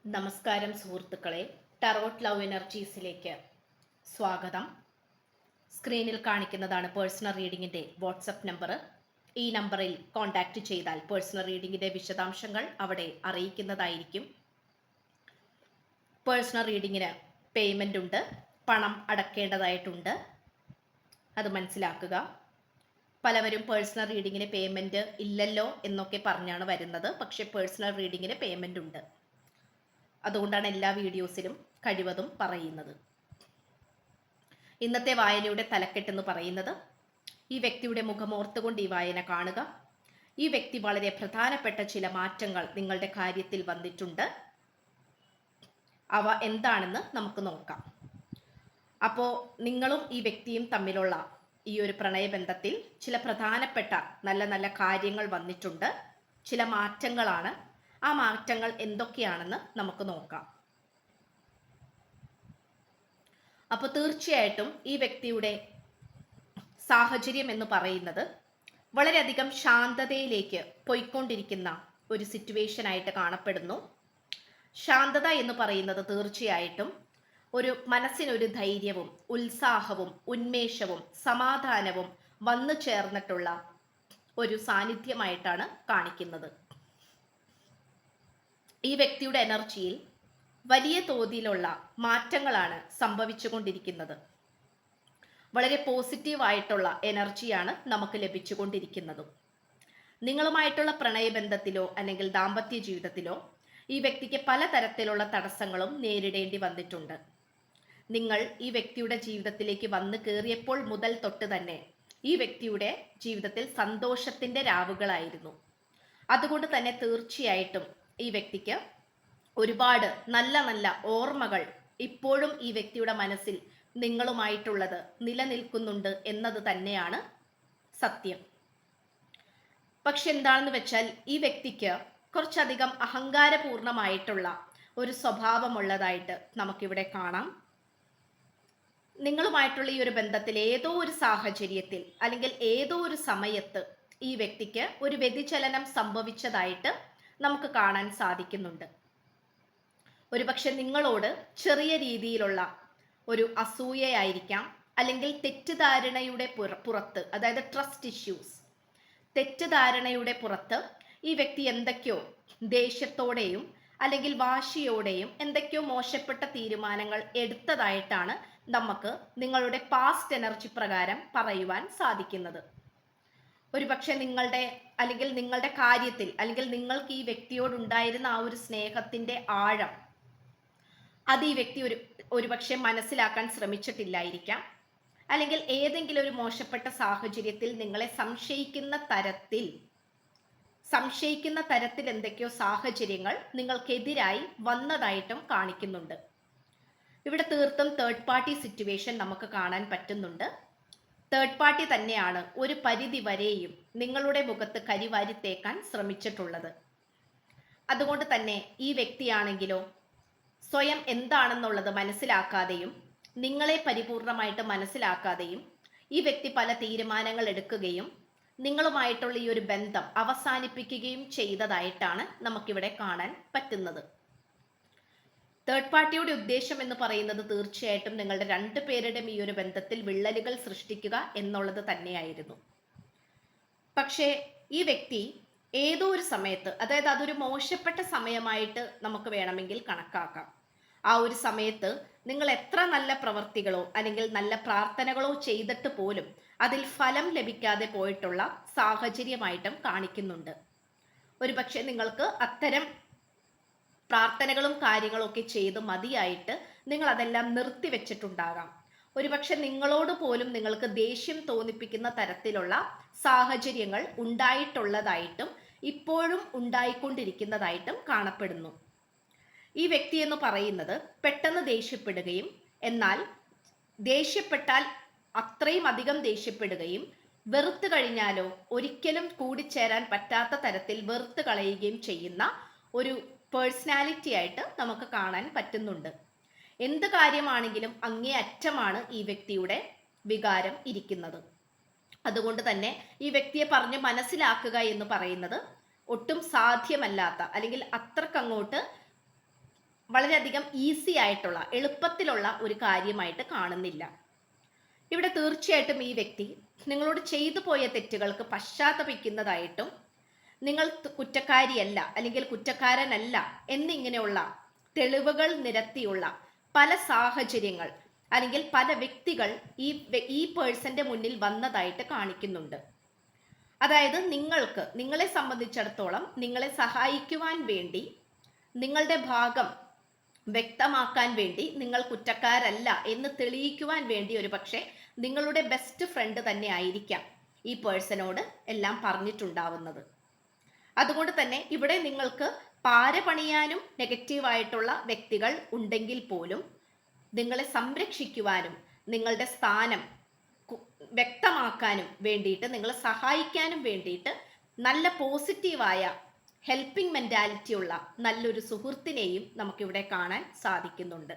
നമസ്കാരം സുഹൃത്തുക്കളെ, tarot love എനർജീസിലേക്ക് സ്വാഗതം. സ്ക്രീനിൽ കാണിക്കുന്നതാണ് പേഴ്സണൽ റീഡിങ്ങിൻ്റെ വാട്സപ്പ് നമ്പർ. ഈ നമ്പറിൽ കോൺടാക്റ്റ് ചെയ്താൽ പേഴ്സണൽ റീഡിങ്ങിൻ്റെ വിശദാംശങ്ങൾ അവിടെ അറിയിക്കുന്നതായിരിക്കും. പേഴ്സണൽ റീഡിങ്ങിന് പേയ്മെൻ്റ് ഉണ്ട്, പണം അടക്കേണ്ടതായിട്ടുണ്ട്, അത് മനസ്സിലാക്കുക. പലവരും പേഴ്സണൽ റീഡിങ്ങിന് പേയ്മെൻറ്റ് ഇല്ലല്ലോ എന്നൊക്കെ പറഞ്ഞാണ് വരുന്നത്. പക്ഷേ പേഴ്സണൽ റീഡിങ്ങിന് പേയ്മെൻ്റ് ഉണ്ട്. അതുകൊണ്ടാണ് എല്ലാ വീഡിയോസിലും കഴിവതും പറയുന്നത്. ഇന്നത്തെ വായനയുടെ തലക്കെട്ടെന്ന് പറയുന്നത്, ഈ വ്യക്തിയുടെ മുഖമോർത്തുകൊണ്ട് ഈ വായന കാണുക. ഈ വ്യക്തി വളരെ പ്രധാനപ്പെട്ട ചില മാറ്റങ്ങൾ നിങ്ങളുടെ കാര്യത്തിൽ വന്നിട്ടുണ്ട്. അവ എന്താണെന്ന് നമുക്ക് നോക്കാം. അപ്പോൾ നിങ്ങളും ഈ വ്യക്തിയും തമ്മിലുള്ള ഈ ഒരു പ്രണയബന്ധത്തിൽ ചില പ്രധാനപ്പെട്ട നല്ല നല്ല കാര്യങ്ങൾ വന്നിട്ടുണ്ട്. ചില മാറ്റങ്ങളാണ്. ആ മാറ്റങ്ങൾ എന്തൊക്കെയാണെന്ന് നമുക്ക് നോക്കാം. അപ്പോൾ തീർച്ചയായിട്ടും ഈ വ്യക്തിയുടെ സാഹചര്യം എന്ന് പറയുന്നത് വളരെയധികം ശാന്തതയിലേക്ക് പോയിക്കൊണ്ടിരിക്കുന്ന ഒരു സിറ്റുവേഷൻ ആയിട്ട് കാണപ്പെടുന്നു. ശാന്തത എന്ന് പറയുന്നത് തീർച്ചയായിട്ടും ഒരു മനസ്സിനൊരു ധൈര്യവും ഉത്സാഹവും ഉന്മേഷവും സമാധാനവും വന്നു ചേർന്നിട്ടുള്ള ഒരു സാന്നിധ്യമായിട്ടാണ് കാണിക്കുന്നത്. ഈ വ്യക്തിയുടെ എനർജിയിൽ വലിയ തോതിലുള്ള മാറ്റങ്ങളാണ് സംഭവിച്ചുകൊണ്ടിരിക്കുന്നത്. വളരെ പോസിറ്റീവായിട്ടുള്ള എനർജിയാണ് നമുക്ക് ലഭിച്ചുകൊണ്ടിരിക്കുന്നതും. നിങ്ങളുമായിട്ടുള്ള പ്രണയബന്ധത്തിലോ അല്ലെങ്കിൽ ദാമ്പത്യ ജീവിതത്തിലോ ഈ വ്യക്തിക്ക് പലതരത്തിലുള്ള തടസ്സങ്ങളും നേരിടേണ്ടി വന്നിട്ടുണ്ട്. നിങ്ങൾ ഈ വ്യക്തിയുടെ ജീവിതത്തിലേക്ക് വന്നു കയറിയപ്പോൾ മുതൽ തൊട്ട് തന്നെ ഈ വ്യക്തിയുടെ ജീവിതത്തിൽ സന്തോഷത്തിൻ്റെ രാവുകളായിരുന്നു. അതുകൊണ്ട് തന്നെ തീർച്ചയായിട്ടും ഈ വ്യക്തിക്ക് ഒരുപാട് നല്ല നല്ല ഓർമ്മകൾ ഇപ്പോഴും ഈ വ്യക്തിയുടെ മനസ്സിൽ നിങ്ങളുമായിട്ടുള്ളത് നിലനിൽക്കുന്നുണ്ട് എന്നത് തന്നെയാണ് സത്യം. പക്ഷെ എന്താണെന്ന് വെച്ചാൽ ഈ വ്യക്തിക്ക് കുറച്ചധികം അഹങ്കാരപൂർണമായിട്ടുള്ള ഒരു സ്വഭാവമുള്ളതായിട്ട് നമുക്കിവിടെ കാണാം. നിങ്ങളുമായിട്ടുള്ള ഈ ഒരു ബന്ധത്തിൽ ഏതോ ഒരു സാഹചര്യത്തിൽ അല്ലെങ്കിൽ ഏതോ ഒരു സമയത്ത് ഈ വ്യക്തിക്ക് ഒരു വ്യതിചലനം സംഭവിച്ചതായിട്ട് നമുക്ക് കാണാൻ സാധിക്കുന്നുണ്ട്. ഒരുപക്ഷെ നിങ്ങളോട് ചെറിയ രീതിയിലുള്ള ഒരു അസൂയയായിരിക്കാം, അല്ലെങ്കിൽ തെറ്റിദ്ധാരണയുടെ പുറത്ത്, അതായത് ട്രസ്റ്റ് ഇഷ്യൂസ്, തെറ്റിദ്ധാരണയുടെ പുറത്ത് ഈ വ്യക്തി എന്തൊക്കെയോ ദേഷ്യത്തോടെയും അല്ലെങ്കിൽ വാശിയോടെയും എന്തൊക്കെയോ മോശപ്പെട്ട തീരുമാനങ്ങൾ എടുത്തതായിട്ടാണ് നമുക്ക് നിങ്ങളുടെ പാസ്റ്റ് എനർജി പ്രകാരം പറയുവാൻ സാധിക്കുന്നത്. ഒരുപക്ഷെ നിങ്ങളുടെ കാര്യത്തിൽ അല്ലെങ്കിൽ നിങ്ങൾക്ക് ഈ വ്യക്തിയോടുണ്ടായിരുന്ന ആ ഒരു സ്നേഹത്തിന്റെ ആഴം അത് ഈ വ്യക്തി ഒരുപക്ഷെ മനസ്സിലാക്കാൻ ശ്രമിച്ചിട്ടില്ലായിരിക്കാം. അല്ലെങ്കിൽ ഏതെങ്കിലും ഒരു മോശപ്പെട്ട സാഹചര്യത്തിൽ നിങ്ങളെ സംശയിക്കുന്ന തരത്തിൽ എന്തൊക്കെയോ സാഹചര്യങ്ങൾ നിങ്ങൾക്കെതിരായി വന്നതായിട്ടും കാണിക്കുന്നുണ്ട്. ഇവിടെ തീർത്തും തേർഡ് പാർട്ടി സിറ്റുവേഷൻ നമുക്ക് കാണാൻ പറ്റുന്നുണ്ട്. തേർഡ് പാർട്ടി തന്നെയാണ് ഒരു പരിധി വരെയും നിങ്ങളുടെ മുഖത്ത് കരിവാരിത്തേക്കാൻ ശ്രമിച്ചിട്ടുള്ളത്. അതുകൊണ്ട് തന്നെ ഈ വ്യക്തിയാണെങ്കിലോ സ്വയം എന്താണെന്നുള്ളത് മനസ്സിലാക്കാതെയും നിങ്ങളെ പരിപൂർണമായിട്ട് മനസ്സിലാക്കാതെയും ഈ വ്യക്തി പല തീരുമാനങ്ങൾ എടുക്കുകയും നിങ്ങളുമായിട്ടുള്ള ഈ ഒരു ബന്ധം അവസാനിപ്പിക്കുകയും ചെയ്തതായിട്ടാണ് നമുക്കിവിടെ കാണാൻ പറ്റുന്നത്. തേർഡ് പാർട്ടിയുടെ ഉദ്ദേശം എന്ന് പറയുന്നത് തീർച്ചയായിട്ടും നിങ്ങളുടെ രണ്ടുപേരുടെയും ഈ ഒരു ബന്ധത്തിൽ വിള്ളലുകൾ സൃഷ്ടിക്കുക എന്നുള്ളത് തന്നെയായിരുന്നു. പക്ഷേ ഈ വ്യക്തി ഏതോ ഒരു സമയത്ത്, അതായത് അതൊരു മോശപ്പെട്ട സമയമായിട്ട് നമുക്ക് വേണമെങ്കിൽ കണക്കാക്കാം. ആ ഒരു സമയത്ത് നിങ്ങൾ എത്ര നല്ല പ്രവർത്തികളോ അല്ലെങ്കിൽ നല്ല പ്രാർത്ഥനകളോ ചെയ്തിട്ട് പോലും അതിൽ ഫലം ലഭിക്കാതെ പോയിട്ടുള്ള സാഹചര്യമായിട്ടും കാണിക്കുന്നുണ്ട്. ഒരുപക്ഷെ നിങ്ങൾക്ക് അത്തരം പ്രാർത്ഥനകളും കാര്യങ്ങളും ഒക്കെ ചെയ്ത് മതിയായിട്ട് നിങ്ങൾ അതെല്ലാം നിർത്തിവെച്ചിട്ടുണ്ടാകാം. ഒരുപക്ഷെ നിങ്ങളോട് പോലും നിങ്ങൾക്ക് ദേഷ്യം തോന്നിപ്പിക്കുന്ന തരത്തിലുള്ള സാഹചര്യങ്ങൾ ഉണ്ടായിട്ടുള്ളതായിട്ടും ഇപ്പോഴും ഉണ്ടായിക്കൊണ്ടിരിക്കുന്നതായിട്ടും കാണപ്പെടുന്നു. ഈ വ്യക്തി എന്ന് പറയുന്നത് പെട്ടെന്ന് ദേഷ്യപ്പെടുകയും എന്നാൽ ദേഷ്യപ്പെട്ടാൽ അത്രയും അധികം ദേഷ്യപ്പെടുകയും വെറുത്തു കഴിഞ്ഞാലോ ഒരിക്കലും കൂടിച്ചേരാൻ പറ്റാത്ത തരത്തിൽ വെറുത്ത് കളയുകയും ചെയ്യുന്ന ഒരു പേഴ്സണാലിറ്റി ആയിട്ട് നമുക്ക് കാണാൻ പറ്റുന്നുണ്ട്. എന്ത് കാര്യമാണെങ്കിലും അങ്ങേ അറ്റമാണ് ഈ വ്യക്തിയുടെ വികാരം ഇരിക്കുന്നത്. അതുകൊണ്ട് തന്നെ ഈ വ്യക്തിയെ പറഞ്ഞ് മനസ്സിലാക്കുക എന്ന് പറയുന്നത് ഒട്ടും സാധ്യമല്ലാത്ത അല്ലെങ്കിൽ അത്രക്കങ്ങോട്ട് വളരെയധികം ഈസി ആയിട്ടുള്ള എളുപ്പത്തിലുള്ള ഒരു കാര്യമായിട്ട് കാണുന്നില്ല. ഇവിടെ തീർച്ചയായിട്ടും ഈ വ്യക്തി നിങ്ങളോട് ചെയ്തു പോയ തെറ്റുകൾക്ക് പശ്ചാത്തപിക്കുന്നതായിട്ടും നിങ്ങൾ കുറ്റക്കാരിയല്ല അല്ലെങ്കിൽ കുറ്റക്കാരനല്ല എന്നിങ്ങനെയുള്ള തെളിവുകൾ നിരത്തിയുള്ള പല സാഹചര്യങ്ങൾ അല്ലെങ്കിൽ പല വ്യക്തികൾ ഈ പേഴ്സന്റെ മുന്നിൽ വന്നതായിട്ട് കാണിക്കുന്നുണ്ട്. അതായത് നിങ്ങളെ സംബന്ധിച്ചിടത്തോളം നിങ്ങളെ സഹായിക്കുവാൻ വേണ്ടി, നിങ്ങളുടെ ഭാഗം വ്യക്തമാക്കാൻ വേണ്ടി, നിങ്ങൾ കുറ്റക്കാരല്ല എന്ന് തെളിയിക്കുവാൻ വേണ്ടി ഒരുപക്ഷെ നിങ്ങളുടെ ബെസ്റ്റ് ഫ്രണ്ട് തന്നെ ആയിരിക്കാം ഈ പേഴ്സണോട് എല്ലാം പറഞ്ഞിട്ടുണ്ടാവുന്നത്. അതുകൊണ്ട് തന്നെ ഇവിടെ നിങ്ങൾക്ക് പാര പണിയാനും നെഗറ്റീവായിട്ടുള്ള വ്യക്തികൾ ഉണ്ടെങ്കിൽ പോലും നിങ്ങളെ സംരക്ഷിക്കുവാനും നിങ്ങളുടെ സ്ഥാനം വ്യക്തമാക്കാനും വേണ്ടിയിട്ട്, നിങ്ങളെ സഹായിക്കാനും വേണ്ടിയിട്ട് നല്ല പോസിറ്റീവായ ഹെൽപ്പിംഗ് മെന്റാലിറ്റി ഉള്ള നല്ലൊരു സുഹൃത്തിനെയും നമുക്കിവിടെ കാണാൻ സാധിക്കുന്നുണ്ട്.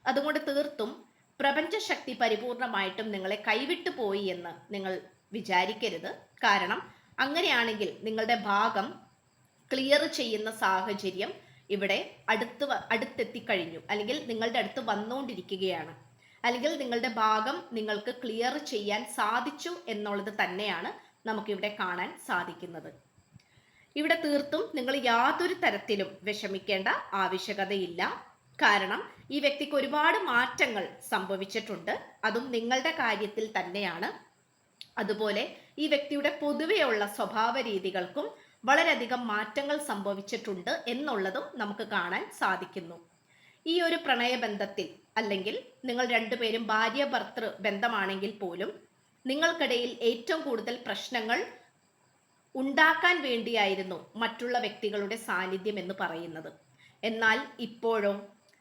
അതുകൊണ്ട് തീർത്തും പ്രപഞ്ചശക്തി പരിപൂർണമായിട്ടും നിങ്ങളെ കൈവിട്ടു പോയി എന്ന് നിങ്ങൾ വിചാരിക്കരുത്. കാരണം അങ്ങനെയാണെങ്കിൽ നിങ്ങളുടെ ഭാഗം ക്ലിയർ ചെയ്യുന്ന സാഹചര്യം ഇവിടെ അടുത്തെത്തിക്കഴിഞ്ഞു, അല്ലെങ്കിൽ നിങ്ങളുടെ അടുത്ത് വന്നുകൊണ്ടിരിക്കുകയാണ്, അല്ലെങ്കിൽ നിങ്ങളുടെ ഭാഗം നിങ്ങൾക്ക് ക്ലിയർ ചെയ്യാൻ സാധിച്ചു എന്നുള്ളത് തന്നെയാണ് നമുക്കിവിടെ കാണാൻ സാധിക്കുന്നത്. ഇവിടെ തീർത്തും നിങ്ങൾ യാതൊരു തരത്തിലും വിഷമിക്കേണ്ട ആവശ്യകതയില്ല. കാരണം ഈ വ്യക്തിക്ക് ഒരുപാട് മാറ്റങ്ങൾ സംഭവിച്ചിട്ടുണ്ട്, അതും നിങ്ങളുടെ കാര്യത്തിൽ തന്നെയാണ്. അതുപോലെ ഈ വ്യക്തിയുടെ പൊതുവെയുള്ള സ്വഭാവ രീതികൾക്കും വളരെയധികം മാറ്റങ്ങൾ സംഭവിച്ചിട്ടുണ്ട് എന്നുള്ളതും നമുക്ക് കാണാൻ സാധിക്കുന്നു. ഈ ഒരു പ്രണയബന്ധത്തിൽ, അല്ലെങ്കിൽ നിങ്ങൾ രണ്ടുപേരും ഭാര്യ ഭർത്തൃ ബന്ധമാണെങ്കിൽ പോലും നിങ്ങൾക്കിടയിൽ ഏറ്റവും കൂടുതൽ പ്രശ്നങ്ങൾ ഉണ്ടാക്കാൻ വേണ്ടിയായിരുന്നു മറ്റുള്ള വ്യക്തികളുടെ സാന്നിധ്യം എന്ന് പറയുന്നത്. എന്നാൽ ഇപ്പോഴും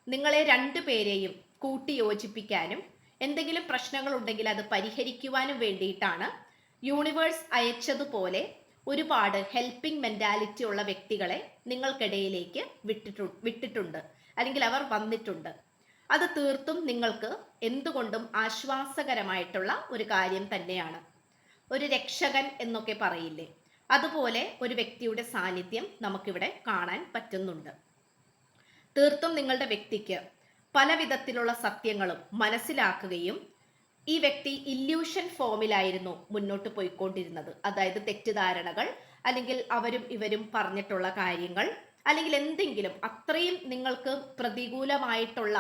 നിങ്ങളെ രണ്ടുപേരെയും കൂട്ടിയോജിപ്പിക്കാനും എന്തെങ്കിലും പ്രശ്നങ്ങൾ ഉണ്ടെങ്കിൽ അത് പരിഹരിക്കുവാനും വേണ്ടിയിട്ടാണ് യൂണിവേഴ്സ് അയച്ചതുപോലെ ഒരുപാട് ഹെൽപ്പിംഗ് മെന്റാലിറ്റി ഉള്ള വ്യക്തികളെ നിങ്ങൾക്കിടയിലേക്ക് വിട്ടിട്ടുണ്ട്, അല്ലെങ്കിൽ അവർ വന്നിട്ടുണ്ട്. അത് തീർത്തും നിങ്ങൾക്ക് എന്തുകൊണ്ടും ആശ്വാസകരമായിട്ടുള്ള ഒരു കാര്യം തന്നെയാണ്. ഒരു രക്ഷകൻ എന്നൊക്കെ പറയില്ലേ, അതുപോലെ ഒരു വ്യക്തിയുടെ സാന്നിധ്യം നമുക്കിവിടെ കാണാൻ പറ്റുന്നുണ്ട്. തീർത്തും നിങ്ങളുടെ വ്യക്തിക്ക് പല വിധത്തിലുള്ള സത്യങ്ങളും മനസ്സിലാക്കുകയും ഈ വ്യക്തി ഇല്യൂഷൻ ഫോമിലായിരുന്നു മുന്നോട്ട് പോയിക്കൊണ്ടിരുന്നത്. അതായത് തെറ്റിദ്ധാരണകൾ, അല്ലെങ്കിൽ അവരും ഇവരും പറഞ്ഞിട്ടുള്ള കാര്യങ്ങൾ, അല്ലെങ്കിൽ എന്തെങ്കിലും അത്രയും നിങ്ങൾക്ക് പ്രതികൂലമായിട്ടുള്ള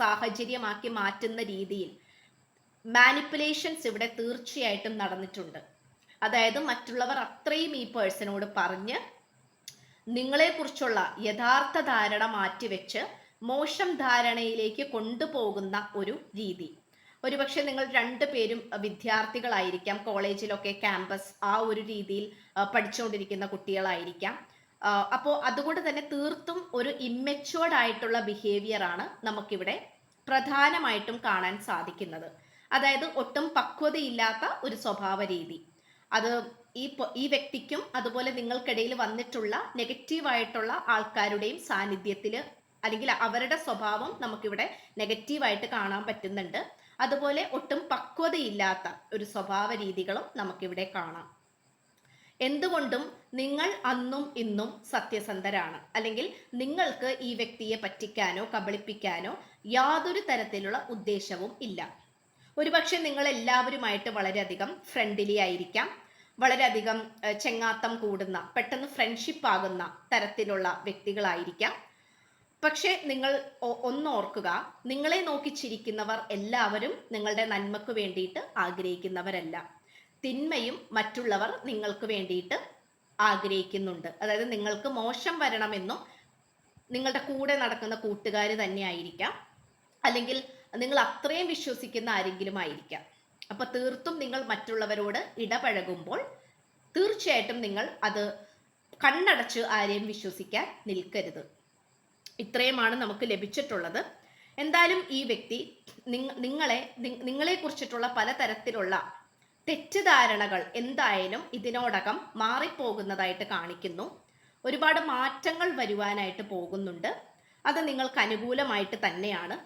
സാഹചര്യമാക്കി മാറ്റുന്ന രീതിയിൽ മാനിപ്പുലേഷൻസ് ഇവിടെ തീർച്ചയായിട്ടും നടന്നിട്ടുണ്ട്. അതായത് മറ്റുള്ളവർ അത്രയും ഈ പേഴ്സണോട് പറഞ്ഞ് നിങ്ങളെക്കുറിച്ചുള്ള യഥാർത്ഥ ധാരണ മാറ്റിവെച്ച് മോശം ധാരണയിലേക്ക് കൊണ്ടുപോകുന്ന ഒരു രീതി. ഒരുപക്ഷെ നിങ്ങൾ രണ്ടുപേരും വിദ്യാർത്ഥികളായിരിക്കാം, കോളേജിലൊക്കെ ക്യാമ്പസ് ആ ഒരു രീതിയിൽ പഠിച്ചുകൊണ്ടിരിക്കുന്ന കുട്ടികളായിരിക്കാം. അപ്പോൾ അതുകൊണ്ട് തന്നെ തീർത്തും ഒരു ഇമ്മെച്യൂർഡ് ആയിട്ടുള്ള ബിഹേവിയർ ആണ് നമുക്കിവിടെ പ്രധാനമായിട്ടും കാണാൻ സാധിക്കുന്നത്. അതായത് ഒട്ടും പക്വതയില്ലാത്ത ഒരു സ്വഭാവ രീതി. അത് ഈ വ്യക്തിക്കും അതുപോലെ നിങ്ങൾക്കിടയിൽ വന്നിട്ടുള്ള നെഗറ്റീവായിട്ടുള്ള ആൾക്കാരുടെയും സാന്നിധ്യത്തിൽ, അല്ലെങ്കിൽ അവരുടെ സ്വഭാവം നമുക്കിവിടെ നെഗറ്റീവായിട്ട് കാണാൻ പറ്റുന്നുണ്ട്. അതുപോലെ ഒട്ടും പക്വതയില്ലാത്ത ഒരു സ്വഭാവ രീതികളും നമുക്കിവിടെ കാണാം. എന്തുകൊണ്ടും നിങ്ങൾ അന്നും ഇന്നും സത്യസന്ധരാണ്, അല്ലെങ്കിൽ നിങ്ങൾക്ക് ഈ വ്യക്തിയെ പറ്റിക്കാനോ കബളിപ്പിക്കാനോ യാതൊരു തരത്തിലുള്ള ഉദ്ദേശവും ഇല്ല. ഒരുപക്ഷെ നിങ്ങൾ എല്ലാവരുമായിട്ട് വളരെയധികം ഫ്രണ്ട്ലി ആയിരിക്കാം, വളരെയധികം ചെങ്ങാത്തം കൂടുന്ന, പെട്ടെന്ന് ഫ്രണ്ട്ഷിപ്പ് ആകുന്ന തരത്തിലുള്ള വ്യക്തികളായിരിക്കാം. പക്ഷെ നിങ്ങൾ ഒന്നോർക്കുക, നിങ്ങളെ നോക്കി ചിരിക്കുന്നവർ എല്ലാവരും നിങ്ങളുടെ നന്മക്ക് വേണ്ടിയിട്ട് ആഗ്രഹിക്കുന്നവരല്ല. തിന്മയും മറ്റുള്ളവർ നിങ്ങൾക്ക് വേണ്ടിയിട്ട് ആഗ്രഹിക്കുന്നുണ്ട്. അതായത് നിങ്ങൾക്ക് മോശം വരണമെന്നും നിങ്ങളുടെ കൂടെ നടക്കുന്ന കൂട്ടുകാർ തന്നെ ആയിരിക്കാം, അല്ലെങ്കിൽ നിങ്ങൾ അത്രയും വിശ്വസിക്കുന്ന ആരെങ്കിലും ആയിരിക്കാം. അപ്പൊ തീർത്തും നിങ്ങൾ മറ്റുള്ളവരോട് ഇടപഴകുമ്പോൾ തീർച്ചയായിട്ടും നിങ്ങൾ അത് കണ്ണടച്ച് ആരെയും വിശ്വസിക്കാൻ നിൽക്കരുത്. ഇത്രയുമാണ് നമുക്ക് ലഭിച്ചിട്ടുള്ളത്. എന്തായാലും ഈ വ്യക്തി നിങ്ങളെ കുറിച്ചിട്ടുള്ള പലതരത്തിലുള്ള തെറ്റിദ്ധാരണകൾ എന്തായാലും ഇതിനോടകം മാറിപ്പോകുന്നതായിട്ട് കാണിക്കുന്നു. ഒരുപാട് മാറ്റങ്ങൾ വരുവാനായിട്ട് പോകുന്നുണ്ട്. അത് നിങ്ങൾക്ക് അനുകൂലമായിട്ട് തന്നെയാണ്.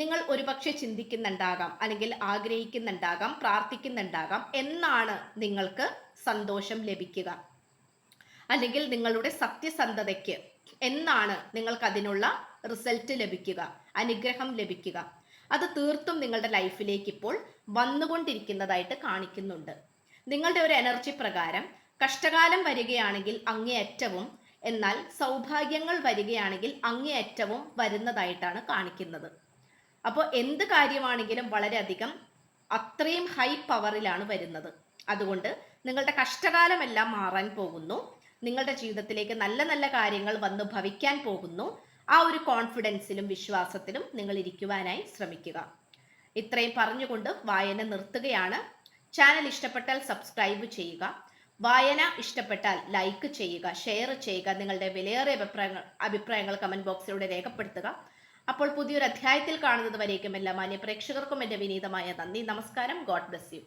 നിങ്ങൾ ഒരുപക്ഷെ ചിന്തിക്കുന്നുണ്ടാകാം, അല്ലെങ്കിൽ ആഗ്രഹിക്കുന്നുണ്ടാകാം, പ്രാർത്ഥിക്കുന്നുണ്ടാകാം, എന്നാണ് നിങ്ങൾക്ക് സന്തോഷം ലഭിക്കുക, അല്ലെങ്കിൽ നിങ്ങളുടെ സത്യസന്ധതയ്ക്ക് എന്നാണ് നിങ്ങൾക്ക് അതിനുള്ള റിസൾട്ട് ലഭിക്കുക, അനുഗ്രഹം ലഭിക്കുക. അത് തീർത്തും നിങ്ങളുടെ ലൈഫിലേക്ക് ഇപ്പോൾ വന്നുകൊണ്ടിരിക്കുന്നതായിട്ട് കാണിക്കുന്നുണ്ട്. നിങ്ങളുടെ ഒരു എനർജി പ്രകാരം കഷ്ടകാലം വരികയാണെങ്കിൽ അങ്ങേയറ്റവും, എന്നാൽ സൗഭാഗ്യങ്ങൾ വരികയാണെങ്കിൽ അങ്ങേയറ്റവും വരുന്നതായിട്ടാണ് കാണിക്കുന്നത്. അപ്പോൾ എന്ത് കാര്യമാണെങ്കിലും വളരെയധികം അത്രയും ഹൈ പവറിലാണ് വരുന്നത്. അതുകൊണ്ട് നിങ്ങളുടെ കഷ്ടകാലമെല്ലാം മാറാൻ പോകുന്നു. നിങ്ങളുടെ ജീവിതത്തിലേക്ക് നല്ല നല്ല കാര്യങ്ങൾ വന്ന് ഭവിക്കാൻ പോകുന്നു. ആ ഒരു കോൺഫിഡൻസിലും വിശ്വാസത്തിലും നിങ്ങൾ ഇരിക്കുവാനായി ശ്രമിക്കുക. ഇത്രയും പറഞ്ഞുകൊണ്ട് വായന നിർത്തുകയാണ്. ചാനൽ ഇഷ്ടപ്പെട്ടാൽ സബ്സ്ക്രൈബ് ചെയ്യുക. വായന ഇഷ്ടപ്പെട്ടാൽ ലൈക്ക് ചെയ്യുക, ഷെയർ ചെയ്യുക. നിങ്ങളുടെ വിലയേറിയ അഭിപ്രായങ്ങൾ കമന്റ് ബോക്സിലൂടെ രേഖപ്പെടുത്തുക. അപ്പോൾ പുതിയൊരു അധ്യായത്തിൽ കാണുന്നത് വരേക്കും എല്ലാ മാന്യ പ്രേക്ഷകർക്കും എൻ്റെ വിനീതമായ നന്ദി, നമസ്കാരം. God bless you.